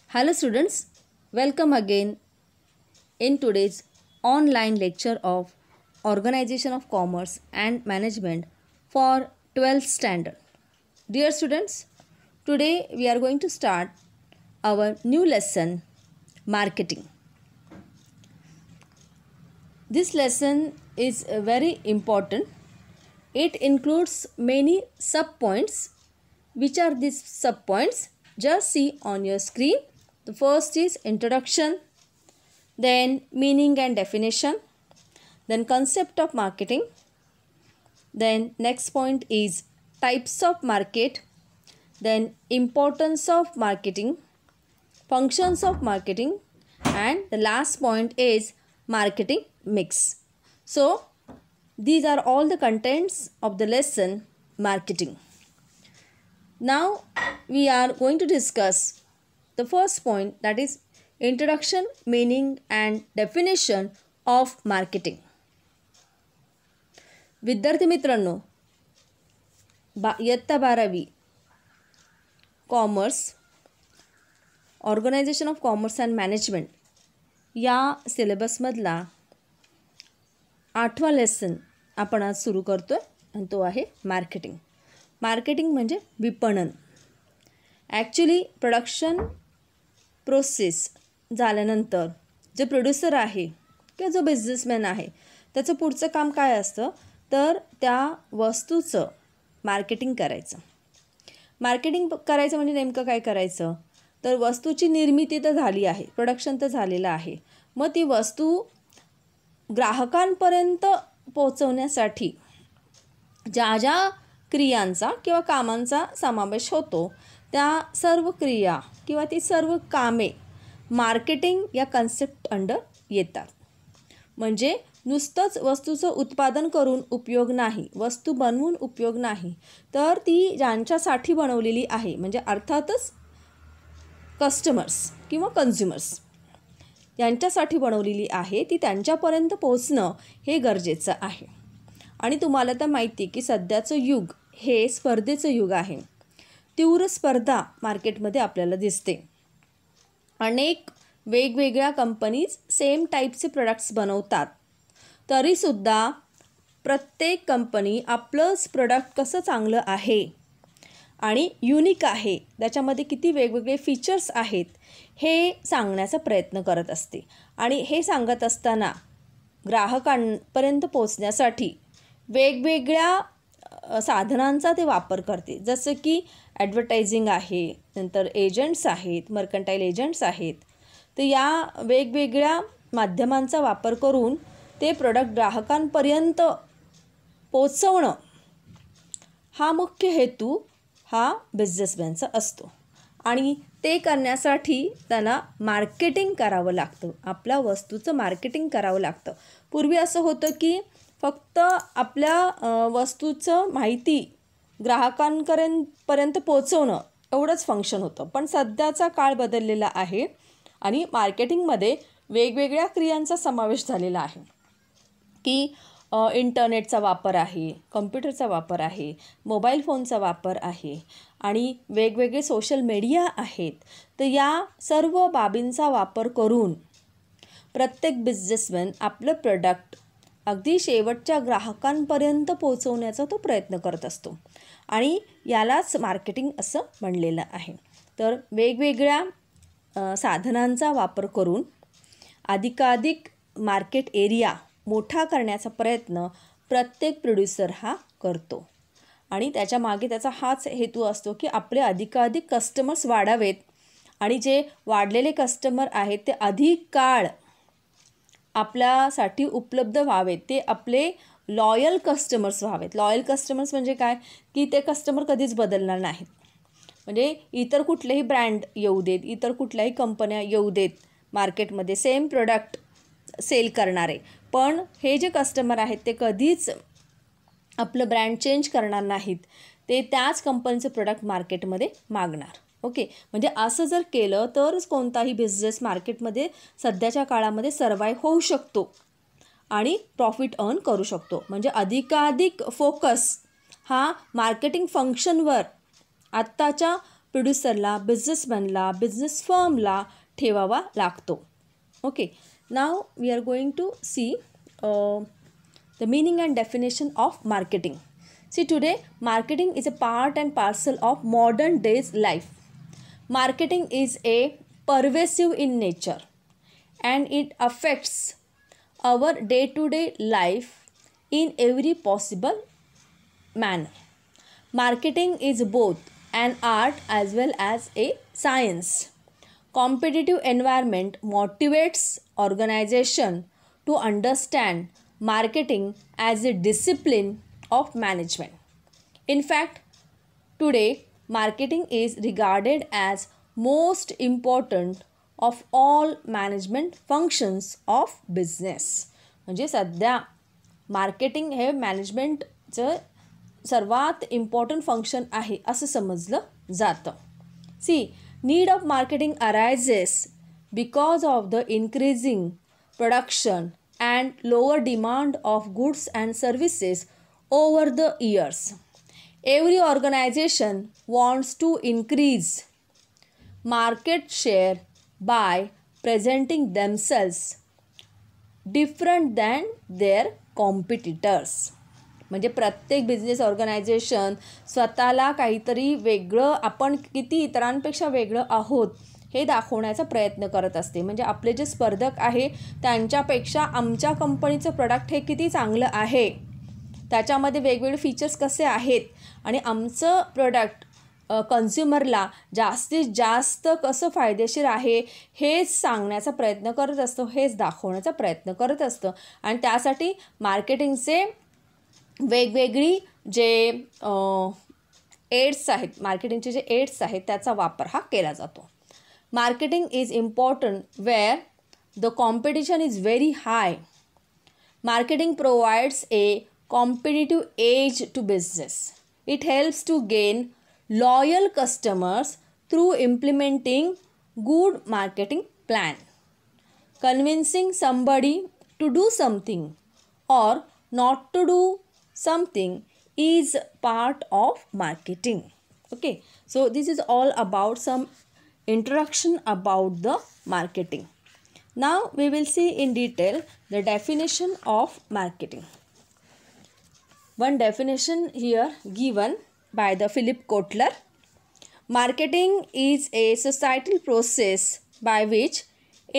Hello students, welcome again in today's online lecture of Organization of Commerce and Management for 12th standard. Dear students, today we are going to start our new lesson, marketing. This lesson is very important. It includes many subpoints. Which are these subpoints? Just see on your screen. The first is introduction, then meaning and definition, then concept of marketing, then next point is types of market, then importance of marketing, functions of marketing, and the last point is marketing mix. So these are all the contents of the lesson marketing. Now we are going to discuss the first point, that is introduction, meaning and definition of marketing. विद्यार्थी मित्रांनो, इयत्ता 12वी commerce, organisation of commerce and management या सिलेबसमधला 8वा lesson आपण आज सुरू करतो आहे आणि तो आहे मार्केटिंग. मार्केटिंग म्हणजे विपणन. ॲक्च्युली प्रोडक्शन प्रोसेस झाल्यानंतर जे प्रोड्युसर आहे किंवा जो बिझनेसमॅन आहे त्याचं पुढचं काम काय असतं, तर त्या वस्तूचं मार्केटिंग करायचं. मार्केटिंग करायचं म्हणजे नेमकं काय करायचं, तर वस्तूची निर्मिती तर झाली आहे, प्रोडक्शन तर झालेलं आहे, मग ती वस्तू ग्राहकांपर्यंत पोहोचवण्यासाठी ज्या ज्या क्रियांचा किंवा कामांचा समावेश होतो त्या सर्व क्रिया किंवा ती सर्व कामे मार्केटिंग या कन्सेप्ट अंडर येतात. म्हणजे नुसतंच वस्तूचं उत्पादन करून उपयोग नाही, वस्तू बनवून उपयोग नाही, तर ती ज्यांच्यासाठी बनवलेली आहे म्हणजे अर्थातच कस्टमर्स किंवा कन्झ्युमर्स यांच्यासाठी बनवलेली आहे ती त्यांच्यापर्यंत पोहोचणं हे गरजेचं आहे. आणि तुम्हाला तर माहिती आहे की सध्याचं युग हे स्पर्धेचं युग आहे. तीव्र स्पर्धा मार्केटमध्ये आपल्याला दिसते. अनेक वेगवेगळ्या कंपनीज सेम टाईपचे प्रोडक्ट्स बनवतात, तरीसुद्धा प्रत्येक कंपनी आपलंच प्रोडक्ट कसं चांगलं आहे आणि युनिक आहे, त्याच्यामध्ये किती वेगवेगळे फीचर्स आहेत हे सांगण्याचा प्रयत्न करत असते. आणि हे सांगत असताना ग्राहकांपर्यंत पोचण्यासाठी वेगवेगळ्या साधनांचा ते वापर करते. जसं की ॲडव्हर्टायझिंग आहे, नंतर एजंट्स आहेत, मर्कंटाईल एजंट्स आहेत. तर या वेगवेगळ्या माध्यमांचा वापर करून ते प्रोडक्ट ग्राहकांपर्यंत पोचवणं हा मुख्य हेतू हा बिझनेसमॅनचा असतो. आणि ते करण्यासाठी त्याला मार्केटिंग करावं लागतं, आपल्या वस्तूचं मार्केटिंग करावं लागतं. पूर्वी असं होतं की फक्त आपल्या वस्तूचं माहिती ग्राहकांपर्यंत पोचवणं एवढंच फंक्शन होतं. पण सध्याचा काळ बदललेला आहे आणि मार्केटिंगमध्ये वेगवेगळ्या क्रियांचा समावेश झालेला आहे की इंटरनेटचा वापर आहे, कम्प्युटरचा वापर आहे, मोबाईल फोनचा वापर आहे आणि वेगवेगळे सोशल मीडिया आहेत. तर या सर्व बाबींचा वापर करून प्रत्येक बिझनेसमॅन आपलं प्रोडक्ट अगदी शेवटच्या ग्राहकांपर्यंत पोहोचवण्याचा तो प्रयत्न करत असतो आणि यालाच मार्केटिंग असं म्हणलेलं आहे. तर वेगवेगळ्या साधनांचा वापर करून अधिकाधिक मार्केट एरिया मोठा करण्याचा प्रयत्न प्रत्येक प्रोड्युसर हा करतो आणि त्याच्या मागे त्याचा हाच हेतू असतो की आपले अधिकाधिक कस्टमर्स वाढावेत आणि जे वाढलेले कस्टमर आहेत ते अधिक काळ आपल्यासाठी उपलब्ध व्हावेत, ते आपले लॉयल कस्टमर्स व्हावेत. लॉयल कस्टमर्स म्हणजे काय, की ते कस्टमर कधीच बदलणार नाहीत. म्हणजे इतर कुठलेही ब्रँड येऊ देत, इतर कुठल्याही कंपन्या येऊ देत मार्केटमध्ये सेम प्रोडक्ट सेल करणारे, पण हे जे कस्टमर आहेत ते कधीच आपलं ब्रँड चेंज करणार नाहीत, ते त्याच कंपनीचं प्रोडक्ट मार्केटमध्ये मागणार. ओके, म्हणजे असं जर केलं तरच कोणताही बिझनेस मार्केटमध्ये सध्याच्या काळामध्ये सर्वाईव्ह होऊ शकतो आणि प्रॉफिट अर्न करू शकतो. म्हणजे अधिकाधिक फोकस हा मार्केटिंग फंक्शनवर आत्ताच्या प्रोड्युसरला, बिझनेसमॅनला, बिझनेस फर्मला ठेवावा लागतो. Okay, now we are going to see the meaning and definition of marketing. See, today marketing is a part and parcel of modern day's life. Marketing is a pervasive in nature and it affects our day-to-day life in every possible manner. Marketing is both an art as well as a science. Competitive environment motivates organization to understand marketing as a discipline of management. In fact, today marketing is regarded as most important of all management functions of business. म्हणजे सध्या marketing हे मॅनेजमेंटचं सर्वात important function आहे असं समजलं जातं. See, need of marketing arises because of the increasing production and lower demand of goods and services over the years. Every organization wants to increase market share by presenting themselves different than their competitors. म्हणजे प्रत्येक business organisation स्वतःला काहीतरी वेगळं, आपण किती इतरांपेक्षा वेगळं आहोत हे दाखवण्याचा प्रयत्न करत असते. म्हणजे आपले जे स्पर्धक आहे त्यांच्यापेक्षा आमच्या कंपनीचं प्रोडक्ट हे किती चांगलं आहे, त्याच्यामध्ये वेगवेगळे फीचर्स कसे आहेत आणि आमचं प्रोडक्ट कन्झ्युमरला जास्तीत जास्त कसं फायदेशीर आहे हेच सांगण्याचा प्रयत्न करत असतो, हेच दाखवण्याचा प्रयत्न करत असतं. आणि त्यासाठी मार्केटिंगचे वेगवेगळी जे एड्स आहेत, मार्केटिंगचे जे एड्स आहेत त्याचा वापर हा केला जातो. Marketing is important where the competition is very high. Marketing provides a competitive edge to business. It helps to gain loyal customers through implementing good marketing plan. Convincing somebody to do something or not to do something is part of marketing. Okay, so this is all about some introduction about the marketing. Now we will see in detail the definition of marketing. One definition here given by the Philip Kotler. Marketing is a societal process by which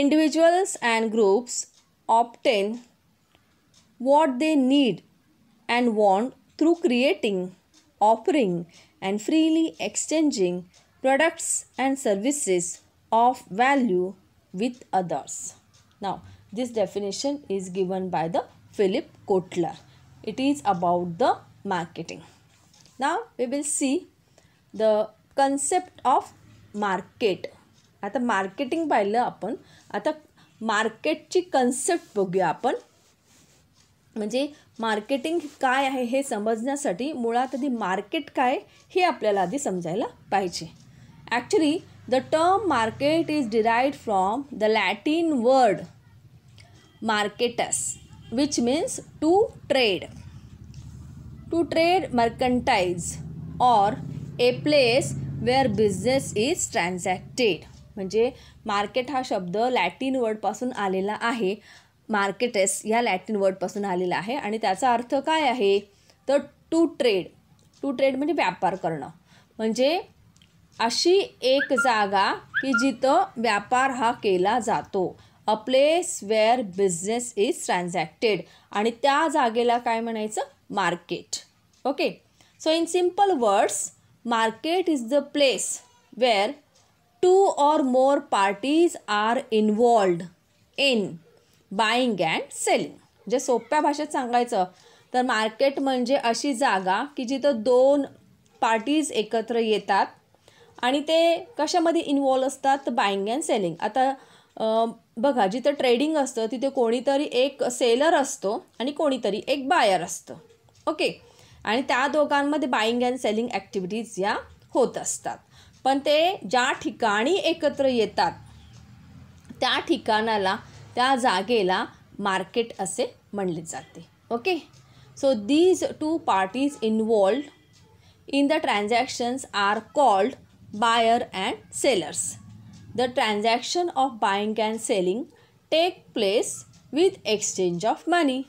individuals and groups obtain what they need and want through creating, offering and freely exchanging products and services of value with others. Now, this definition is given by the Philip Kotler. It is about the marketing. Now, we will see the concept of market. आता marketing पाहिलं आपण, आता मार्केटची concept बघूया आपण. म्हणजे marketing काय आहे हे समजण्यासाठी मुळात आधी मार्केट काय हे आपल्याला आधी समजायला पाहिजे. Actually, the term market is derived from the Latin word marketus, which means to trade. To trade, mercantile, or a place where business is transacted. म्हणजे मार्केट हा शब्द लॅटिन वर्डपासून आलेला आहे. मार्केटस या लॅटिन वर्डपासून आलेला आहे आणि त्याचा अर्थ काय आहे तर टू ट्रेड. टू ट्रेड म्हणजे व्यापार करणं. म्हणजे अशी एक जागा की जिथं व्यापार हा केला जातो. A place where business is transacted. आणि त्या जागेला काय म्हणायचं market. Okay, so in simple words market is the place where 2 or more parties are involved in buying and selling. म्हणजे सोप्या भाषेत सांगायचं तर मार्केट म्हणजे अशी जागा की जिथं 2 पार्टीज एकत्र येतात आणि ते कशामध्ये इन्वॉल्व असतात तर बाईंग अँड सेलिंग. आता बघा जिथं ट्रेडिंग असतं तिथे कोणीतरी एक सेलर असतो आणि कोणीतरी एक बायर असतं. ओके, आणि त्या दोघांमध्ये बाईंग अँड सेलिंग ॲक्टिव्हिटीज या होत असतात. पण ते ज्या ठिकाणी एकत्र येतात त्या ठिकाणाला त्या जागेला मार्केट असे म्हणले जाते. Okay, so these 2 parties involved in the transactions are called buyer and sellers. The transaction of buying and selling take place with exchange of money.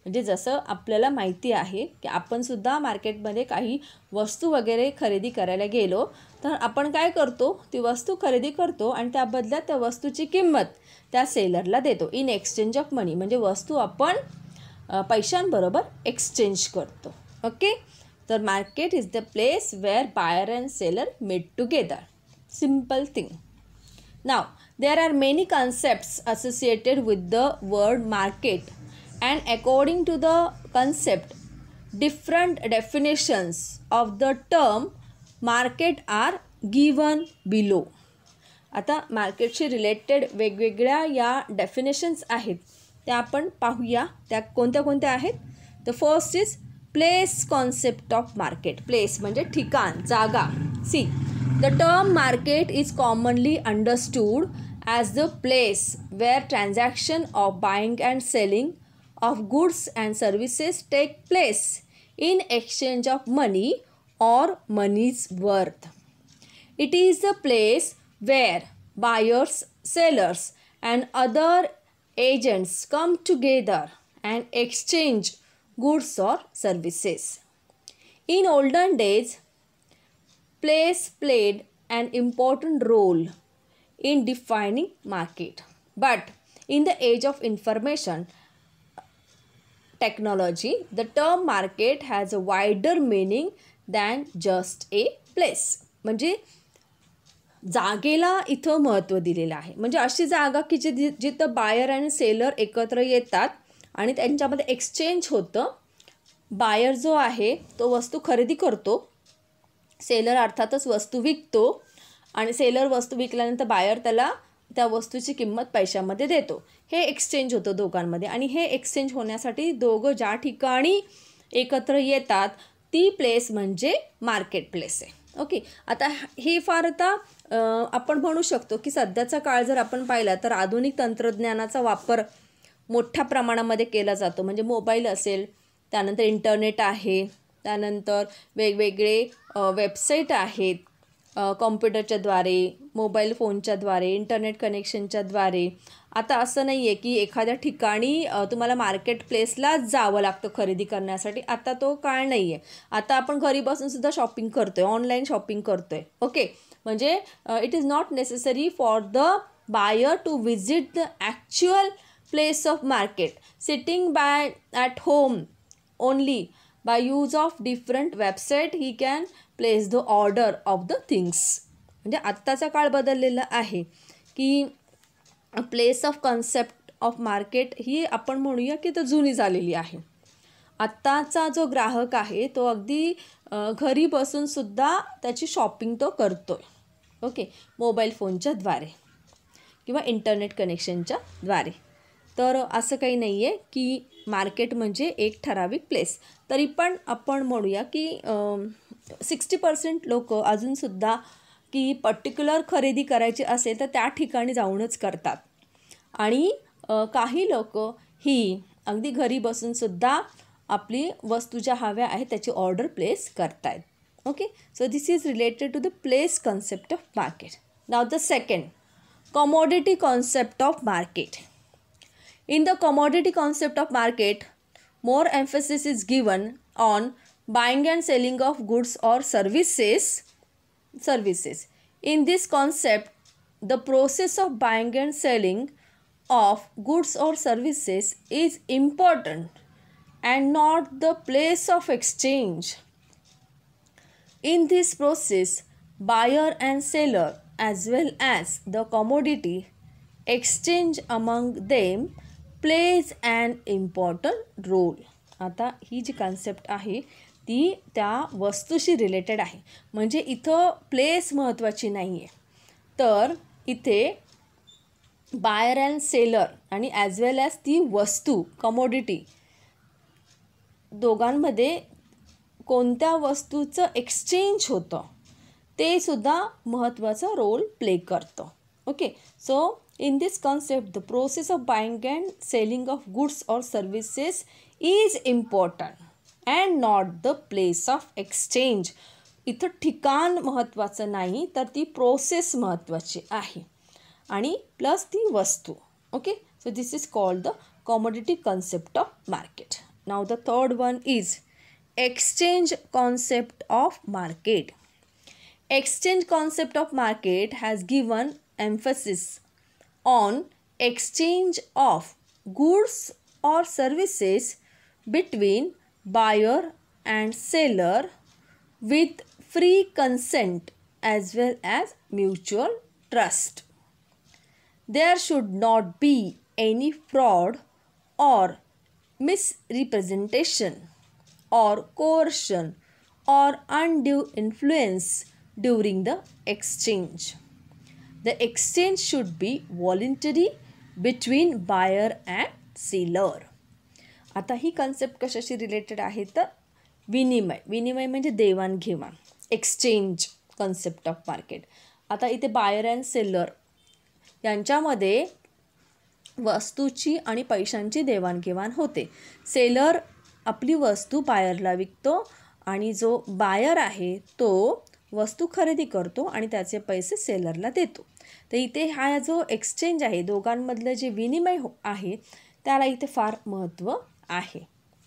म्हणजे जसं आपल्याला माहिती आहे की आपण सुद्धा मार्केटमध्ये काही वस्तू वगैरे खरेदी करायला गेलो तर आपण काय करतो, ती वस्तू खरेदी करतो आणि त्या बदल्यात त्या वस्तूची किंमत त्या सेलरला देतो इन एक्सचेंज ऑफ मनी. म्हणजे वस्तू आपण पैशांबरोबर एक्सचेंज करतो. ओके, तर market is the place where buyer and seller met together. Simple thing. Now there are many concepts associated with the word market. And according to the concept, different definitions of the term market are given below. आता मार्केटशी related वेगवेगळ्या या definitions आहेत त्या आपण पाहूया. त्या कोणत्या कोणत्या आहेत. The first is place concept of market. Place म्हणजे ठिकाण, जागा. See, the term market is commonly understood as the place where transaction of buying and selling of goods and services take place in exchange of money or money's worth. It is the place where buyers, sellers and other agents come together and exchange goods or services. In olden days, place played an important role in defining market. But in the age of information technology, the term market has a wider meaning than just a place. म्हणजे जागेला इथं महत्त्व दिलेलं आहे. म्हणजे अशी जागा की जिथं बायर आणि सेलर एकत्र येतात आणि त्यांच्यामध्ये एक्सचेंज होतं. बायर जो आहे तो वस्तू खरेदी करतो, सेलर अर्थातच वस्तू विकतो आणि सेलर वस्तू विकल्यानंतर बायर त्याला त्या वस्तूची किंमत पैशामध्ये देतो. हे एक्सचेंज होतं दोघांमध्ये आणि हे एक्सचेंज होण्यासाठी दोघं ज्या ठिकाणी एकत्र येतात ती प्लेस म्हणजे मार्केट प्लेस आहे. ओके, आता हे फार आता आपण म्हणू शकतो की सध्याचा काळ जर आपण पाहिला तर आधुनिक तंत्रज्ञानाचा वापर मोठ्या प्रमाणामध्ये केला जातो. म्हणजे मोबाईल असेल, त्यानंतर इंटरनेट आहे, त्यानंतर वेगवेगळे वेबसाईट आहेत, कॉम्प्युटरच्या द्वारे, मोबाईल फोनच्या द्वारे, इंटरनेट कनेक्शनच्या द्वारे. आता असं नाही आहे की एखाद्या ठिकाणी तुम्हाला मार्केट प्लेसलाच जावं लागतं खरेदी करण्यासाठी. आता तो काळ नाही आहे. आता आपण घरी बसूनसुद्धा शॉपिंग करतो आहे, ऑनलाईन शॉपिंग करतो आहे. ओके, म्हणजे it is not necessary for the buyer to visit the actual place of market. Sitting by at home only by use of different website he can place the order of the things. म्हणजे आत्ताचा काळ बदललेला आहे की place of concept of market ही आपण म्हणूया की तो जुनी झालेली आहे. आत्ताचा जो ग्राहक आहे तो अगदी घरी बसूनसुद्धा त्याची शॉपिंग तो करतो आहे. ओके, मोबाईल फोनच्या द्वारे किंवा इंटरनेट कनेक्शनच्या द्वारे. तर असं काही नाही आहे की मार्केट म्हणजे एक ठराविक प्लेस. तरी पण आपण म्हणूया की 60% लोक अजूनसुद्धा की पर्टिक्युलर खरेदी करायची असेल तर त्या ठिकाणी जाऊनच करतात आणि काही लोक ही अगदी घरी बसूनसुद्धा आपली वस्तू ज्या हव्या आहेत त्याची ऑर्डर प्लेस करतायत. Okay, so this is related to the place concept of market. Now the second, commodity concept of market. In the commodity concept of market, more emphasis is given on buying and selling of goods or services. In this concept, the process of buying and selling of goods or services is important and not the place of exchange. In this process, buyer and seller as well as the commodity exchange among them plays an important role. आता ही जी concept आहे ती त्या वस्तूशी related आहे. म्हणजे इथं place महत्त्वाची नाही आहे, तर इथे बायर अँड सेलर आणि ॲज वेल ॲज ती वस्तू कमोडिटी दोघांमध्ये कोणत्या वस्तूचं एक्सचेंज होतं ते सुद्धा महत्त्वाचा रोल प्ले करतं. Okay, so in this concept, the process of buying and selling of goods or services is important and not the place of exchange. इथं ठिकाण महत्त्वाचं नाही तर ती प्रोसेस महत्त्वाची आहे आणि प्लस ती वस्तू. Okay, so this is called the commodity concept of market. Now the third one is exchange concept of market. Exchange concept of market has given emphasis on exchange of goods or services between buyer and seller with free consent as well as mutual trust. There should not be any fraud or misrepresentation or coercion or undue influence during the exchange. The exchange should be voluntary between buyer and seller. आता ही concept कशाशी related आहे तर विनिमय म्हणजे देवाणघेवाण. Exchange concept of market. आता इथे buyer and seller यांच्यामध्ये वस्तूची आणि पैशांची देवाणघेवाण होते. सेलर आपली वस्तू बायरला विकतो आणि जो बायर आहे तो वस्तू खरेदी करतो आणि त्याचे पैसे सेलरला देतो. तर इथे हा जो एक्सचेंज आहे, दोघांमधलं जे विनिमय आहे त्याला इथे फार महत्त्व आहे.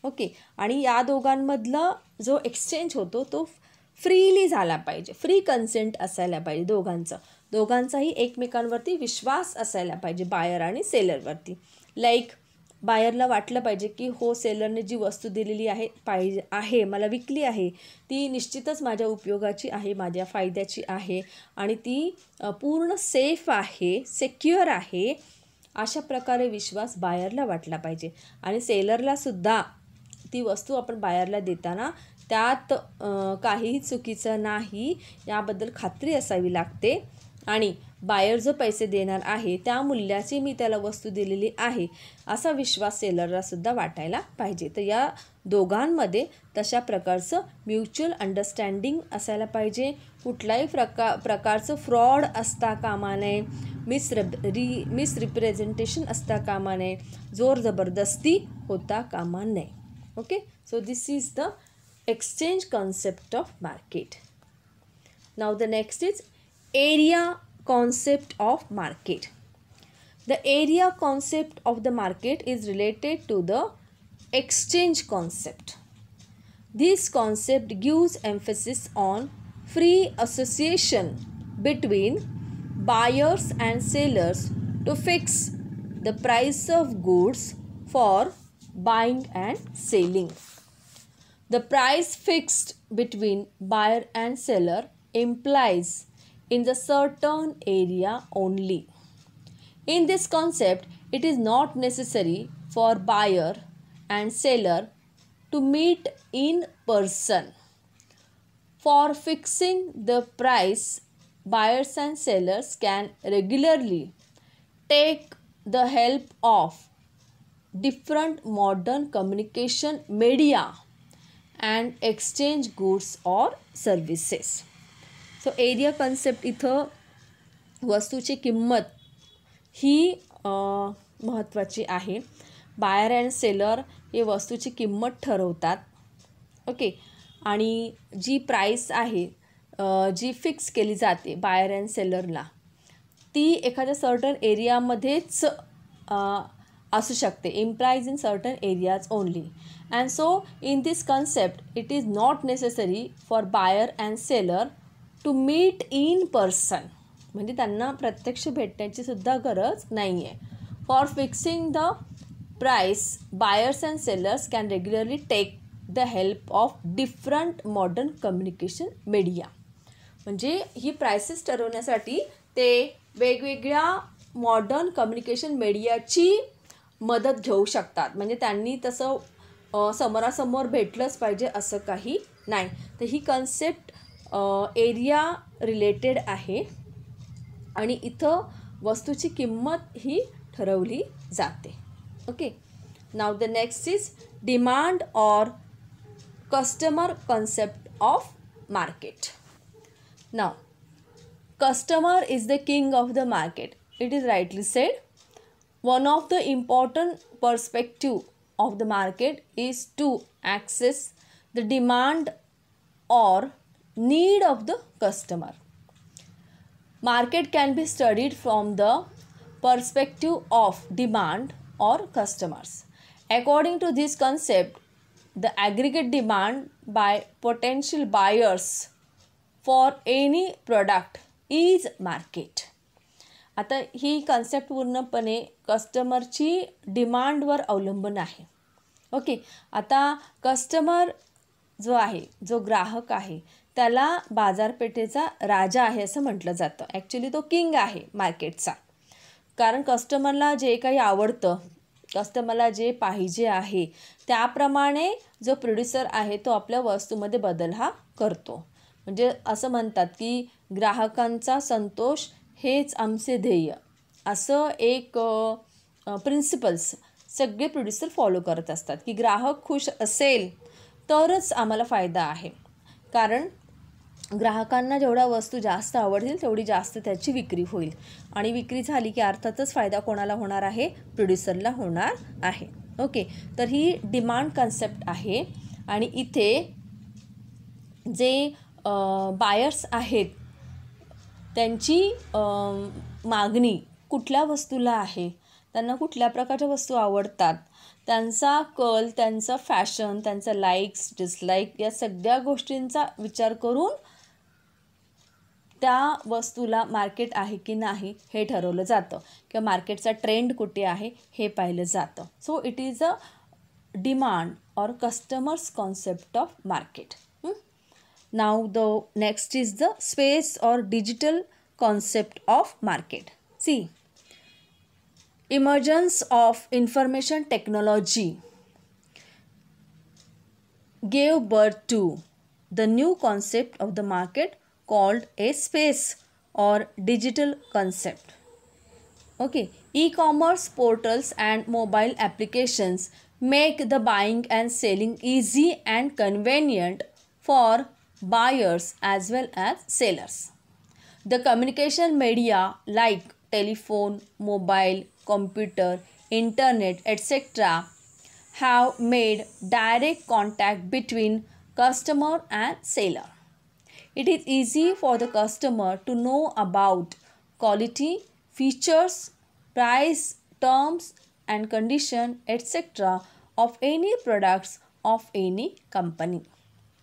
ओके, आणि या दोघांमधलं जो एक्सचेंज होतो तो फ्रीली झाला पाहिजे, फ्री कन्सेंट असायला पाहिजे दोघांचाही एकमेकांवरती विश्वास असायला पाहिजे, बायर आणि सेलरवरती. लाईक बायरला वाटलं पाहिजे की हो, सेलरने जी वस्तू दिलेली आहे मला विकली आहे ती निश्चितच माझ्या उपयोगाची आहे, माझ्या फायद्याची आहे आणि ती पूर्ण सेफ आहे, सिक्युअर आहे, अशा प्रकारे विश्वास बायरला वाटला पाहिजे. आणि सेलरलासुद्धा ती वस्तू आपण बायरला देताना त्यात काहीही चुकीचं नाही याबद्दल खात्री असावी लागते आणि बायर जो पैसे देणार आहे त्या मूल्याची मी त्याला वस्तू दिलेली आहे असा विश्वास सेलरलासुद्धा वाटायला पाहिजे. तर या दोघांमध्ये तशा प्रकारचं म्युच्युअल अंडरस्टँडिंग असायला पाहिजे. कुठलाही प्रकारचं फ्रॉड असता कामा नये, मिसरिप्रेझेंटेशन असता कामा नये, जोर जबरदस्ती होता कामा नये. Okay, so this is the exchange concept of market. Now the next is area concept of market. The area concept of the market is related to the exchange concept. This concept gives emphasis on free association between buyers and sellers to fix the price of goods for buying and selling. The price fixed between buyer and seller implies in the certain area only. In this concept, it is not necessary for buyer and seller to meet in person. For fixing the price, buyers and sellers can regularly take the help of different modern communication media and exchange goods or services. So area concept इथं वस्तूची किंमत ही महत्त्वाची आहे. Buyer and seller हे वस्तूची किंमत ठरवतात. Okay, आणि जी प्राईस आहे जी फिक्स केली जाते बायर अँड सेलरला ती एखाद्या सर्टन एरियामध्येच असू शकते. Implies in certain areas only. And so in this concept it is not necessary for buyer and seller to meet in person. म्हणजे त्यांना प्रत्यक्ष भेटण्याची सुद्धा गरज नाही आहे. For fixing the price, buyers and sellers can regularly take the help of different modern communication media. म्हणजे ही prices ठरवण्यासाठी ते वेगवेगळ्या मॉडर्न कम्युनिकेशन मीडियाची मदत घेऊ शकतात. म्हणजे त्यांनी तसं समोरासमोर भेटलंच पाहिजे असं काही नाही. तर ही कन्सेप्ट एरिया रिलेटेड आहे आणि इथं वस्तूची किंमत ही ठरवली जाते. Okay, now the next is demand or customer concept of market. Now customer is the king of the market. It is rightly said. One of the important perspective of the market is to access the demand or need of the customer. Market can be studied from the perspective of demand or customers. According to this concept, the aggregate demand by potential buyers for any product is market. आता ही concept पूर्णपणे कस्टमरची डिमांडवर अवलंबून आहे. Okay, आता customer जो आहे, जो ग्राहक आहे, त्याला बाजारपेठेचा राजा आहे असं म्हटलं जातं. ॲक्च्युली तो किंग आहे मार्केटचा. कारण कस्टमरला जे काही आवडतं, कस्टमरला जे पाहिजे आहे त्याप्रमाणे जो प्रोड्युसर आहे तो आपल्या वस्तूमध्ये बदल हा करतो. म्हणजे असं म्हणतात की ग्राहकांचा संतोष हेच आमचे ध्येय, असं एक प्रिन्सिपल्स सगळे प्रोड्युसर फॉलो करत असतात की ग्राहक खुश असेल तरच आम्हाला फायदा आहे. कारण ग्राहकांना जेवढ्या वस्तू जास्त आवडतील तेवढी जास्त त्याची विक्री होईल, आणि विक्री झाली की अर्थातच फायदा कोणाला होणार आहे? प्रोड्युसरला होणार आहे. ओके, तर ही डिमांड कन्सेप्ट आहे. आणि इथे जे बायर्स आहेत त्यांची मागणी कुठल्या वस्तूला आहे, त्यांना कुठल्या प्रकारच्या वस्तू आवडतात, त्यांचा कल, त्यांचं फॅशन, त्यांचं लाईक्स डिसलाईक या सगळ्या गोष्टींचा विचार करून त्या वस्तूला मार्केट आहे की नाही हे ठरवलं जातं, किंवा मार्केटचा ट्रेंड कुठे आहे हे पाहिलं जातं. So it is a demand or customers concept of market. Now the next is the space or digital concept of market. See, emergence of information technology gave birth to the new concept of the market called a space or digital concept. Okay, e-commerce portals and mobile applications make the buying and selling easy and convenient for buyers as well as sellers. The communication media like telephone, mobile, computer, internet, etc. have made direct contact between customer and seller. It is easy for the customer to know about quality, features, price, terms and condition, etc. of any products of any company.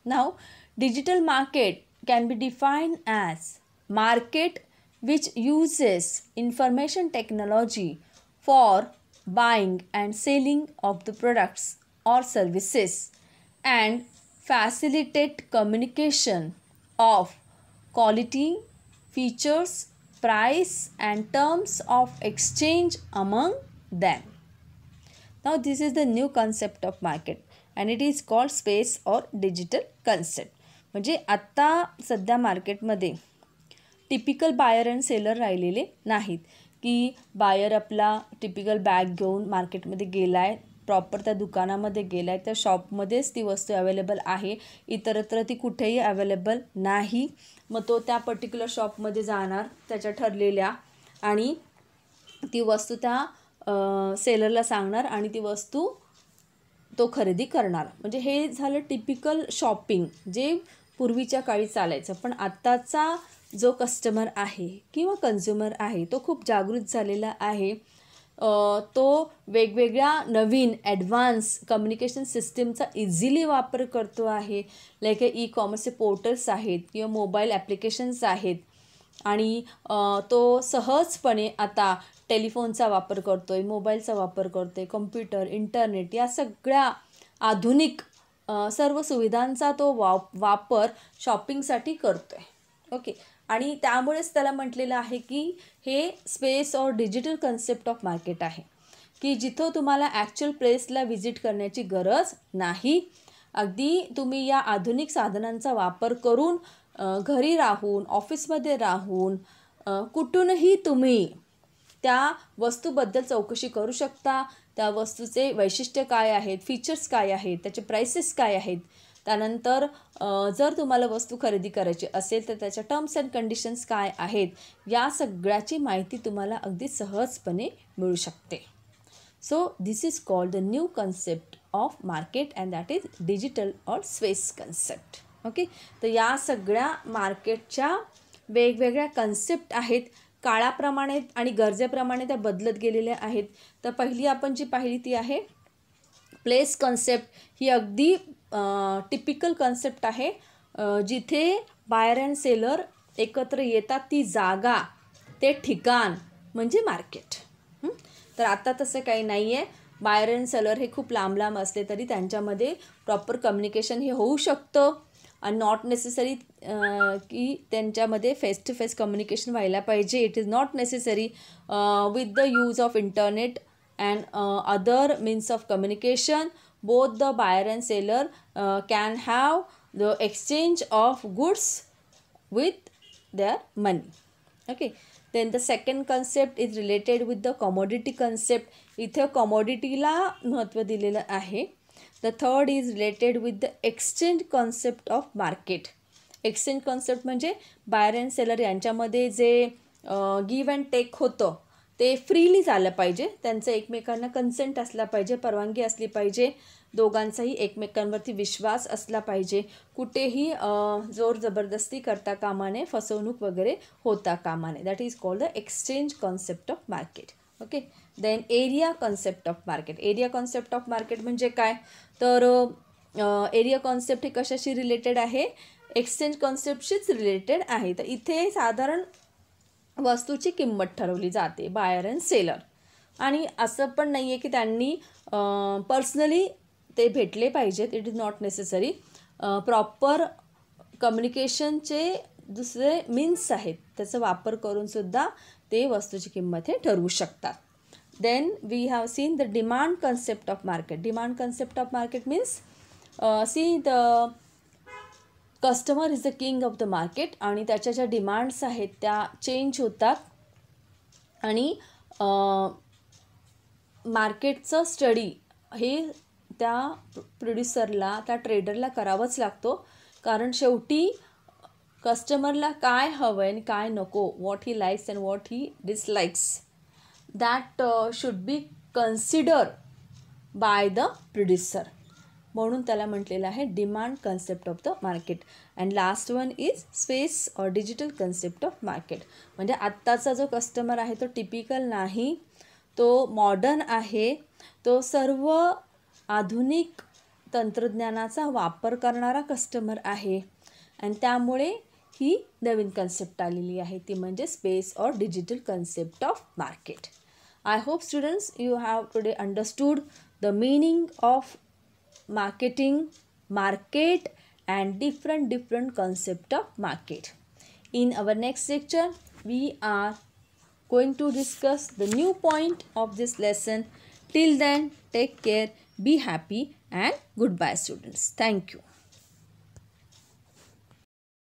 Now, digital market can be defined as market which uses information technology for buying and selling of the products or services and facilitate communication of quality, features, price and terms of exchange among them. Now this is the new concept of market and it is called space or digital concept. म्हणजे आत्ता सध्या मार्केटमध्ये typical buyer and seller राहिलेले नाहीत, की buyer आपला typical bag घेऊन मार्केटमध्ये गेला आहे, प्रॉपर त्या दुकानामध्ये गेला आहे, त्या शॉपमध्येच ती वस्तू अवेलेबल आहे, इतरत्र ती कुठेही अवेलेबल नाही. मग तो त्या पर्टिक्युलर शॉपमध्ये जाणार त्याच्या ठरलेल्या, आणि ती वस्तू त्या सेलरला सांगणार आणि ती वस्तू तो खरेदी करणार. म्हणजे हे झालं टिपिकल शॉपिंग जे पूर्वीच्या काळी चालायचं. पण आत्ताचा जो कस्टमर आहे किंवा कन्झ्युमर आहे तो खूप जागृत झालेला आहे. तो वेगवेगळ्या नवीन ॲडव्हान्स कम्युनिकेशन सिस्टीमचा इझिली वापर करतो आहे. लाईक ई कॉमर्सचे पोर्टल्स आहेत किंवा मोबाईल ॲप्लिकेशन्स आहेत, आणि तो सहजपणे आता टेलिफोनचा वापर करतो आहे, मोबाईलचा वापर करतो आहे, कम्प्युटर, इंटरनेट या सगळ्या आधुनिक सर्व सुविधांचा तो वापर शॉपिंगसाठी करतो आहे. ओके, आणि त्यामुळेच त्याला म्हटलेलं आहे की हे स्पेस और डिजिटल कन्सेप्ट ऑफ मार्केट आहे, की जिथं तुम्हाला ॲक्च्युअल प्लेसला व्हिजिट करण्याची गरज नाही. अगदी तुम्ही या आधुनिक साधनांचा वापर करून घरी राहून, ऑफिसमध्ये राहून, कुठूनही तुम्ही त्या वस्तूबद्दल चौकशी करू शकता. त्या वस्तूचे वैशिष्ट्य काय आहेत, फीचर्स काय आहेत, त्याचे प्राइसेस काय आहेत. त्यानंतर जर तुम्हाला वस्तू खरेदी करायची असेल तर त्याच्या टर्म्स अँड कंडिशन्स काय आहेत, या सगळ्याची माहिती तुम्हाला अगदी सहजपणे मिळू शकते. So this is called the new concept of market and that is digital और स्पेस कन्सेप्ट. ओके, तर या सगळ्या मार्केटच्या वेगवेगळ्या कन्सेप्ट आहेत. काळाप्रमाणे आणि गरजेप्रमाणे त्या बदलत गेलेल्या आहेत. तर पहिली आपण जी पाहिली ती आहे प्लेस कन्सेप्ट. ही अगदी टिपिकल कन्सेप्ट आहे, जिथे बायर अँड सेलर एकत्र येतात. ती जागा, ते ठिकाण म्हणजे मार्केट. तर आता तसं काही नाही आहे. बायर अँड सेलर हे खूप लांब लांब असले तरी त्यांच्यामध्ये प्रॉपर कम्युनिकेशन हे होऊ शकतं. आणि नॉट नेसेसरी की त्यांच्यामध्ये फेस टू फेस कम्युनिकेशन व्हायला पाहिजे. It is not necessary. With the use of internet and other means of communication, both the buyer and seller can have the exchange of goods with their money. Okay, then the second concept is related with the commodity concept. इथे commodityला महत्त्व दिलेलं आहे. The third is related with the exchange concept of market. exchange concept म्हणजे buyer and seller यांच्यामध्ये जे give and take होतं ते freely झालं पाहिजे. त्यांचं एकमेकांना कन्सेंट असला पाहिजे, परवानगी असली पाहिजे, दोघांचाही एकमेकांवरती विश्वास असला पाहिजे. कुठेही जोर जबरदस्ती करता कामा नये, फसवणूक वगैरे होता कामा नये. That is called the exchange concept of market. Okay, then area concept of market. Area concept of market म्हणजे काय, तर एरिया कॉन्सेप्ट हे कशाशी रिलेटेड आहे, एक्सचेंज कॉन्सेप्टशीच रिलेटेड आहे. तर इथे साधारण वस्तूची किंमत ठरवली जाते बायर अँड सेलर. आणि असं पण नाही आहे की त्यांनी पर्सनली ते भेटले पाहिजेत. It is not necessary. Proper कम्युनिकेशनचे दुसरे मीन्स आहेत, त्याचा वापर करूनसुद्धा ते वस्तूची किंमत हे ठरवू शकतात. Then we have seen the demand concept of market. Demand concept of market means see the customer is the king of the market. आणि त्याच्या ज्या डिमांड्स आहेत त्या चेंज होतात. आणि मार्केटचं स्टडी हे त्या प्रोड्युसरला, त्या ट्रेडरला करावंच लागतो. कारण शेवटी कस्टमरला काय हवं आहे आणि काय नको, what he likes and what he dislikes, that should be consider by the producer. म्हणून त्याला म्हटलेलं आहे demand concept of the market. And last one is space or digital concept of market. म्हणजे आत्ताचा जो कस्टमर आहे तो टिपिकल नाही, तो मॉडर्न आहे, तो सर्व आधुनिक तंत्रज्ञानाचा वापर करणारा कस्टमर आहे. आणि त्यामुळे ही नवीन कन्सेप्ट आलेली आहे, ती म्हणजे space or digital concept of market. I hope students you have today understood the meaning of marketing, market and different concept of market. In our next lecture we are going to discuss the new point of this lesson. Till then, take care, be happy and goodbye students. Thank you.